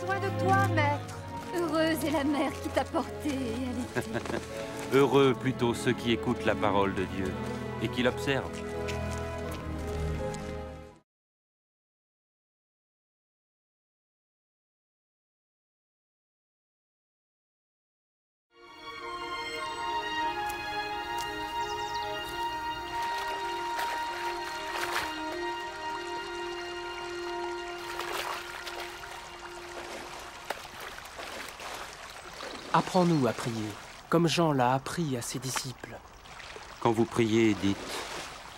soin de toi, maître. Heureuse est la mère qui t'a porté et allaité. Heureux plutôt ceux qui écoutent la parole de Dieu et qui l'observent. Apprends-nous à prier, comme Jean l'a appris à ses disciples. Quand vous priez, dites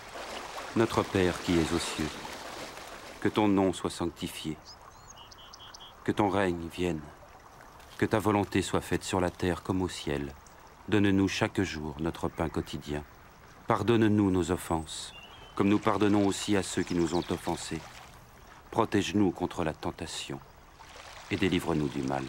« Notre Père qui es aux cieux, que ton nom soit sanctifié, que ton règne vienne, que ta volonté soit faite sur la terre comme au ciel. Donne-nous chaque jour notre pain quotidien. Pardonne-nous nos offenses, comme nous pardonnons aussi à ceux qui nous ont offensés. Protège-nous contre la tentation et délivre-nous du mal. »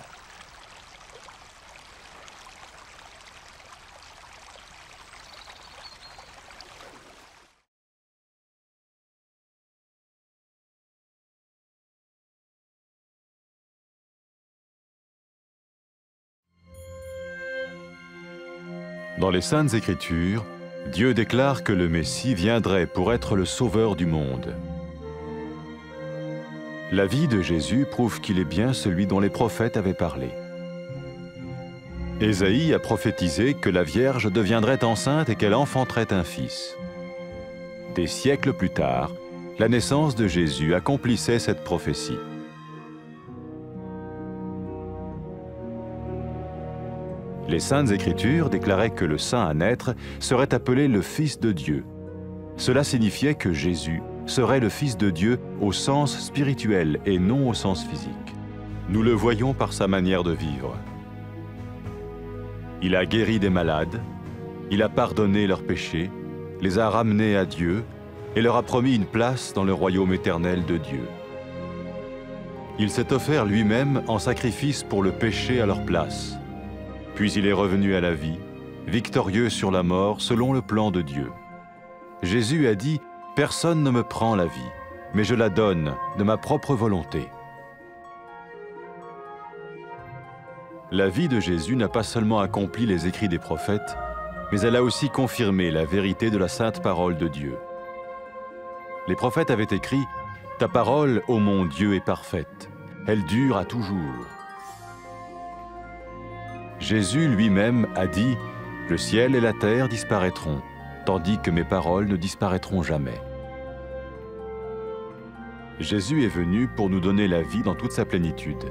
Dans les Saintes Écritures, Dieu déclare que le Messie viendrait pour être le sauveur du monde. La vie de Jésus prouve qu'il est bien celui dont les prophètes avaient parlé. Ésaïe a prophétisé que la Vierge deviendrait enceinte et qu'elle enfanterait un fils. Des siècles plus tard, la naissance de Jésus accomplissait cette prophétie. Les Saintes Écritures déclaraient que le saint à naître serait appelé le Fils de Dieu. Cela signifiait que Jésus serait le Fils de Dieu au sens spirituel et non au sens physique. Nous le voyons par sa manière de vivre. Il a guéri des malades, il a pardonné leurs péchés, les a ramenés à Dieu et leur a promis une place dans le royaume éternel de Dieu. Il s'est offert lui-même en sacrifice pour le péché à leur place. Puis il est revenu à la vie, victorieux sur la mort selon le plan de Dieu. Jésus a dit « Personne ne me prend la vie, mais je la donne de ma propre volonté. » La vie de Jésus n'a pas seulement accompli les écrits des prophètes, mais elle a aussi confirmé la vérité de la sainte parole de Dieu. Les prophètes avaient écrit « Ta parole, ô mon Dieu, est parfaite, elle dure à toujours. » Jésus lui-même a dit « Le ciel et la terre disparaîtront, tandis que mes paroles ne disparaîtront jamais. » Jésus est venu pour nous donner la vie dans toute sa plénitude.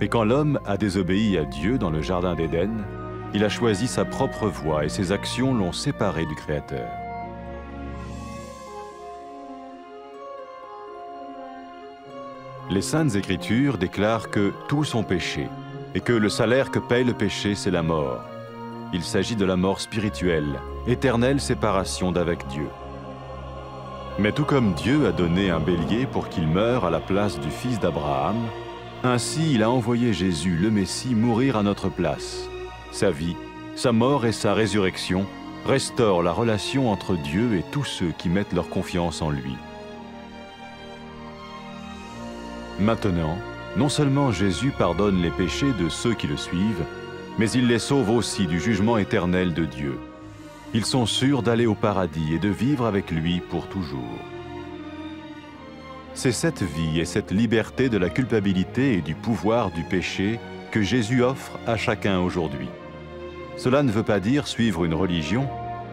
Et quand l'homme a désobéi à Dieu dans le jardin d'Éden, il a choisi sa propre voie et ses actions l'ont séparé du Créateur. Les Saintes Écritures déclarent que tous sont péchés et que le salaire que paye le péché, c'est la mort. Il s'agit de la mort spirituelle, éternelle séparation d'avec Dieu. Mais tout comme Dieu a donné un bélier pour qu'il meure à la place du fils d'Abraham, ainsi il a envoyé Jésus, le Messie, mourir à notre place. Sa vie, sa mort et sa résurrection restaurent la relation entre Dieu et tous ceux qui mettent leur confiance en lui. Maintenant, non seulement Jésus pardonne les péchés de ceux qui le suivent, mais il les sauve aussi du jugement éternel de Dieu. Ils sont sûrs d'aller au paradis et de vivre avec lui pour toujours. C'est cette vie et cette liberté de la culpabilité et du pouvoir du péché que Jésus offre à chacun aujourd'hui. Cela ne veut pas dire suivre une religion,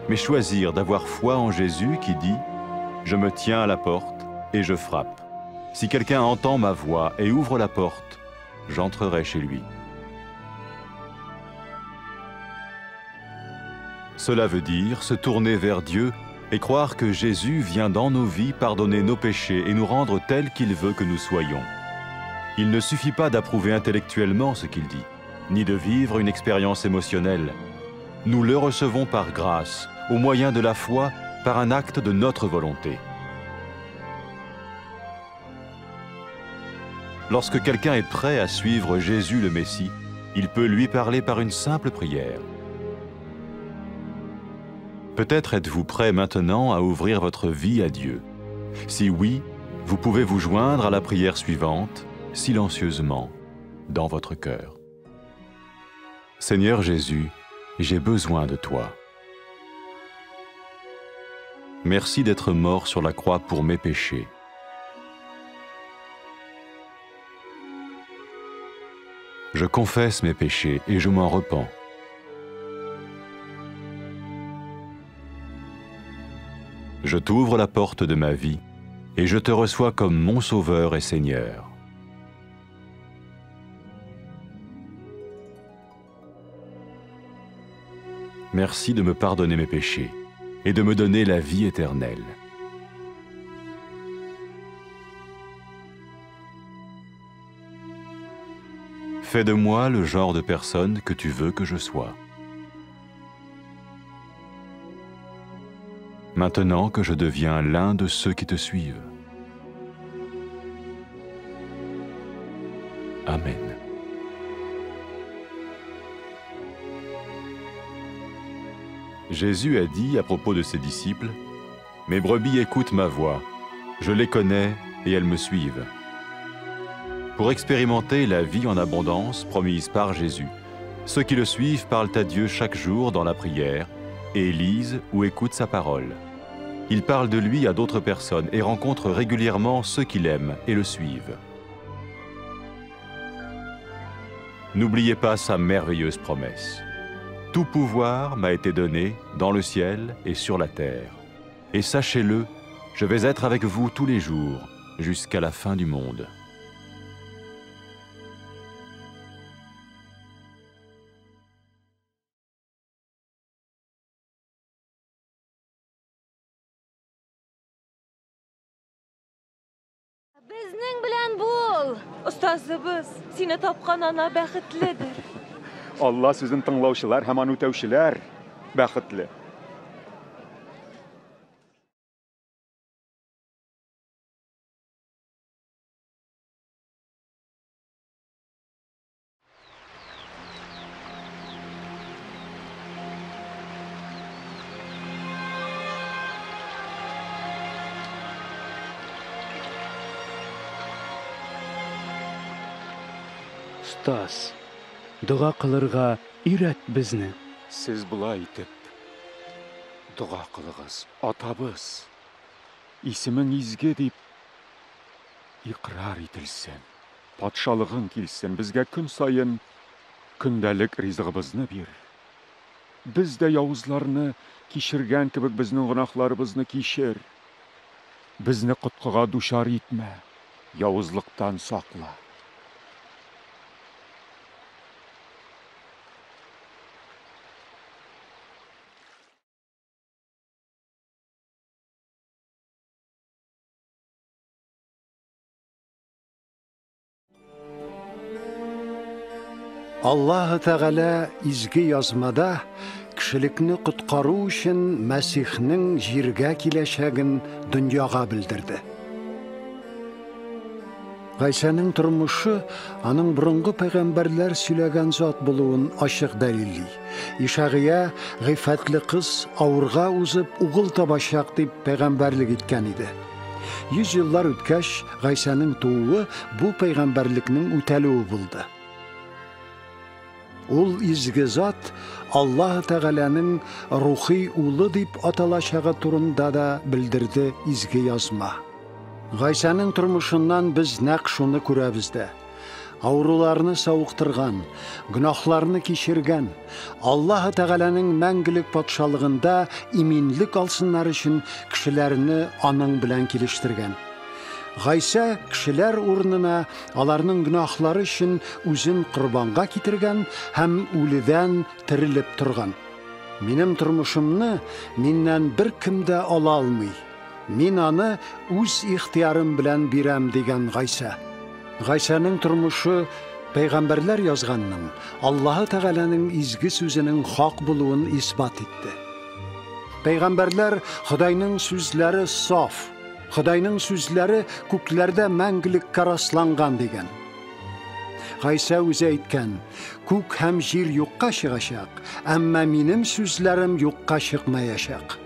mais choisir d'avoir foi en Jésus qui dit « Je me tiens à la porte et je frappe. Si quelqu'un entend ma voix et ouvre la porte, j'entrerai chez lui. » Cela veut dire se tourner vers Dieu et croire que Jésus vient dans nos vies pardonner nos péchés et nous rendre tels qu'il veut que nous soyons. Il ne suffit pas d'approuver intellectuellement ce qu'il dit, ni de vivre une expérience émotionnelle. Nous le recevons par grâce, au moyen de la foi, par un acte de notre volonté. Lorsque quelqu'un est prêt à suivre Jésus le Messie, il peut lui parler par une simple prière. Peut-être êtes-vous prêt maintenant à ouvrir votre vie à Dieu. Si oui, vous pouvez vous joindre à la prière suivante, silencieusement. dans votre cœur. Seigneur Jésus, j'ai besoin de toi. Merci d'être mort sur la croix pour mes péchés. Je confesse mes péchés et je m'en repens. Je t'ouvre la porte de ma vie et je te reçois comme mon Sauveur et Seigneur. Merci de me pardonner mes péchés et de me donner la vie éternelle. Fais de moi le genre de personne que tu veux que je sois. Maintenant que je deviens l'un de ceux qui te suivent. Amen. Jésus a dit à propos de ses disciples, « Mes brebis écoutent ma voix, je les connais et elles me suivent. » Pour expérimenter la vie en abondance promise par Jésus, ceux qui le suivent parlent à Dieu chaque jour dans la prière et lisent ou écoutent sa parole. Ils parlent de lui à d'autres personnes et rencontrent régulièrement ceux qui l'aiment et le suivent. N'oubliez pas sa merveilleuse promesse. Tout pouvoir m'a été donné dans le ciel et sur la terre. Et sachez-le, je vais être avec vous tous les jours, jusqu'à la fin du monde. Безнең белән бул. Остазыбыз, сине тапкан ана бәхетледер. Allah sizin tınlauşular, hemen ötevşiler, bəxtli. Ustaz, dua qilirga үйрәт безне. Siz бұлай итеп, дұға қылығыз, атабыз, исімің изге деп, иқрар етілсен, патшалығын келсен, бізге күн сайын күндәлік ризығыбызны бер. Біз де яузларны кешірген кебек біздің гынахларыбызны кешір. Бізні құтқыға душар етме, яузлықтан сақла. Аллаһ Тәгалә изге язмада кешелекне коткару өчен Мәсихнең җиргә киләчәген дөньяга белдерде. Гайсаның тормышы аның борынгы пәйгамбәрләр сөйләгән зат булуын ачык дәлилли. Ишагия гыйфәтле кыз авырга узып угыл табачак дип пәйгамбәрлек иткән иде. 100 еллар үткәч Гайсаның тууы бу пәйгамбәрлекнең үтәлүе булды. Ул изге зат Аллаһ Тәгаләнең рухи улы дип аталачагы турында да белдерде изге язма. Гайсаның тормышыннан без нәкъ шуны күрәбез дә. Авыруларны сауыктырган, гөнаһларны кичергән, Аллаһ Тәгаләнең мәңгелек патшалыгында иминлек алсыннар өчен кешеләрне аның белән килештергән. Гайса кешеләр урынына аларның гөнаһлары өчен үзен курбанга китергән һәм үледән терелеп торган. Минем тормышымны миннән бер кем дә ала алмый. Мин аны үз ихтиярым белән бирәм дигән Гайса. Гайсаның тормышы пәйгамбәрләр язганның, Аллаһ Тәгаләнең изге сүзенең хак булуын исбат итте. Пәйгамбәрләр Худайның сүзләре саф, Худайның сүзләре күкләрдә мәңгелеккә расланган дигән. Гайса үзе әйткән, күк һәм җир юкка чыгачак, әмма минем сүзләрем юкка чыкмаячак.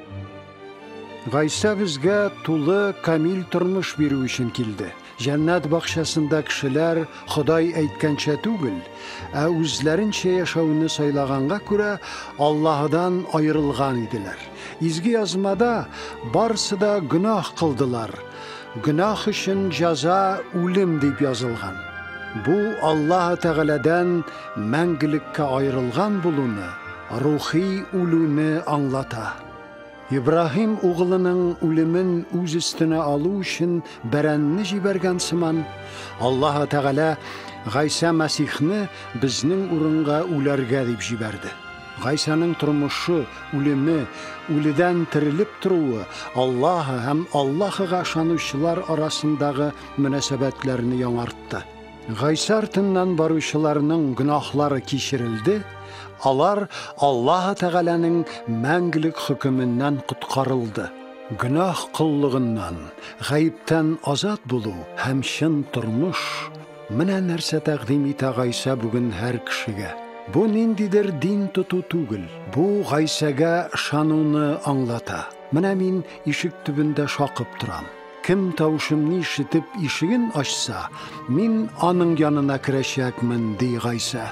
Гайса безгә тулы камил тормыш бирү өчен килде. Җәннәт бакчасында кешеләр Ходай әйткәнчә түгел, үзләренчә яшәүне сайлаганга күрә Аллаһдан аерылган иделәр. Изге язмада барсы да гөнаһ кылдылар. Гөнаһ өчен җәза үлем дип язылган. Бу Аллаһ Тәгаләдән мәңгелеккә аерылган булуны, рухи үлүне аңлата. Ибраһим угылының үлемен үз өстенә алу өчен бәрәнне җибәргән сыман, Аллаһ Тәгалә Гайса Мәсихне безнең урынга үләргә дип җибәрде. Гайсаның тормышы, үлеме, үледән терелеп торуы Аллаһ һәм Аллаһыга ышанучылар арасындагы мөнәсәбәтләрне яңартты. Гайса артыннан баручыларның гөнаһлары кичерелде, алар Аллаһ Тәгаләнең мәңгелек хөкеменнән коткарылды. Гөнаһ кыллыгыннан, гаиптән азат булу һәм чын тормыш менә нәрсә тәкъдим итә Гайса бүген һәр кешегә. Бу ниндидер дин тоту түгел, бу Гайсәгә ышануны аңлата. Менә мин ишек төбендә шакып торам. Кем тавышымны ишетеп ишеген ачса, мин аның янына керәчәкмен, ди Гайса.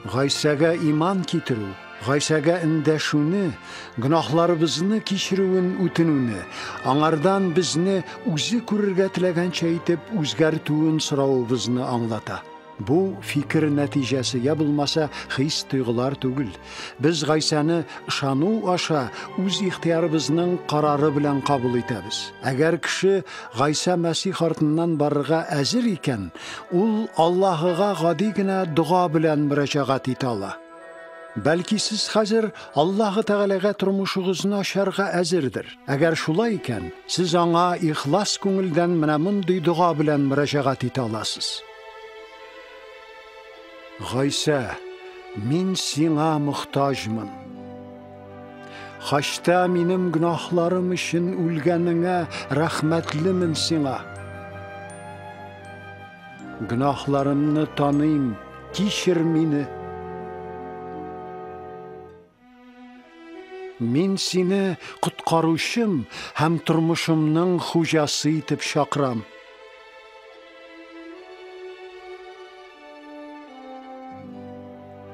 Гайсәгә иман китерү, Гайсәгә эндәшүне, гөнаһларыбызны кичерүен үтенүне, аңардан безне үзе күрергә теләгәнчә итеп үзгәртүен сорауыбызны аңлата. Бу фикер нәтиҗәсе я булмаса хис тойгылар түгел. Без Гайсаны ышану аша үз ихтиярыбызның карары белән кабул итәбез. Әгәр кеше Гайса Мәсих артыннан барырга әзер икән, ул Аллаһыга гади генә дуга белән мөрәҗәгать итә ала. Бәлки сез хәзер Аллаһ Тәгаләгә тормышыгызны ачарга әзердер. Әгәр шулай икән, сез аңа ихлас күңелдән менә мондый дуга белән мөрәҗәгать итә аласыз. Гайса, мин сиңа мохтаҗмын. Хашта минем гөнаһларым өчен үлгәнеңә рәхмәтлемен сиңа. Гөнаһларымны таныйм, кичер мине. Мин сине коткаручым һәм тормышымның хуҗасы итеп чакырам.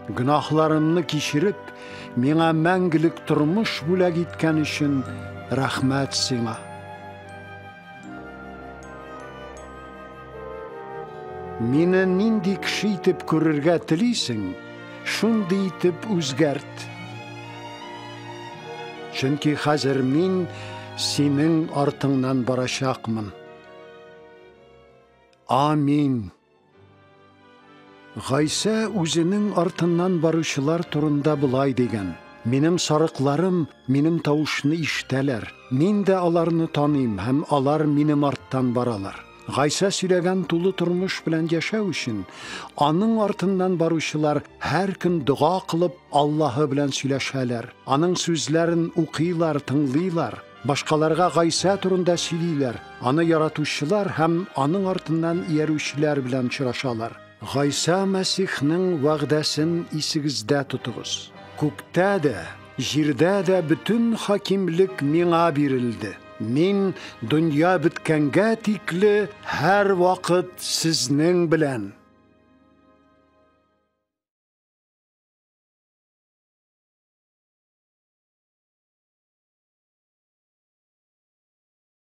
Гөнаһларымны кичереп, миңа мәңгелек тормыш бүләк иткән өчен рәхмәт сиңа. Мине нинди кеше итеп күрергә телисең, шундый итеп үзгәрт. Чөнки хәзер мин синең артыңнан барачакмын. Амин. Гайса үзенең артыннан баручылар турында булай дигән: Минем сарыкларым минем тавышны ишетәләр. Мин дә аларны таныйм һәм алар минем арттан баралар. Гайса сөйләгән тулы тормыш белән яшәү өчен аның артыннан баручылар һәр көн дуга кылып Аллаһы белән сөйләшәләр. Аның сүзләрен укыйлар, тыңлыйлар. Башкаларга Гайса турында сөйлиләр. Аны яратучылар һәм аның артыннан иярүчеләр белән очрашалар. Гайса Мәсихнең вәгъдәсен исегездә тотыгыз. Күктә дә, җирдә дә бөтен хакимлек миңа бирелде. Мин дөнья беткәнгә тикле һәр вакыт сезнең белән.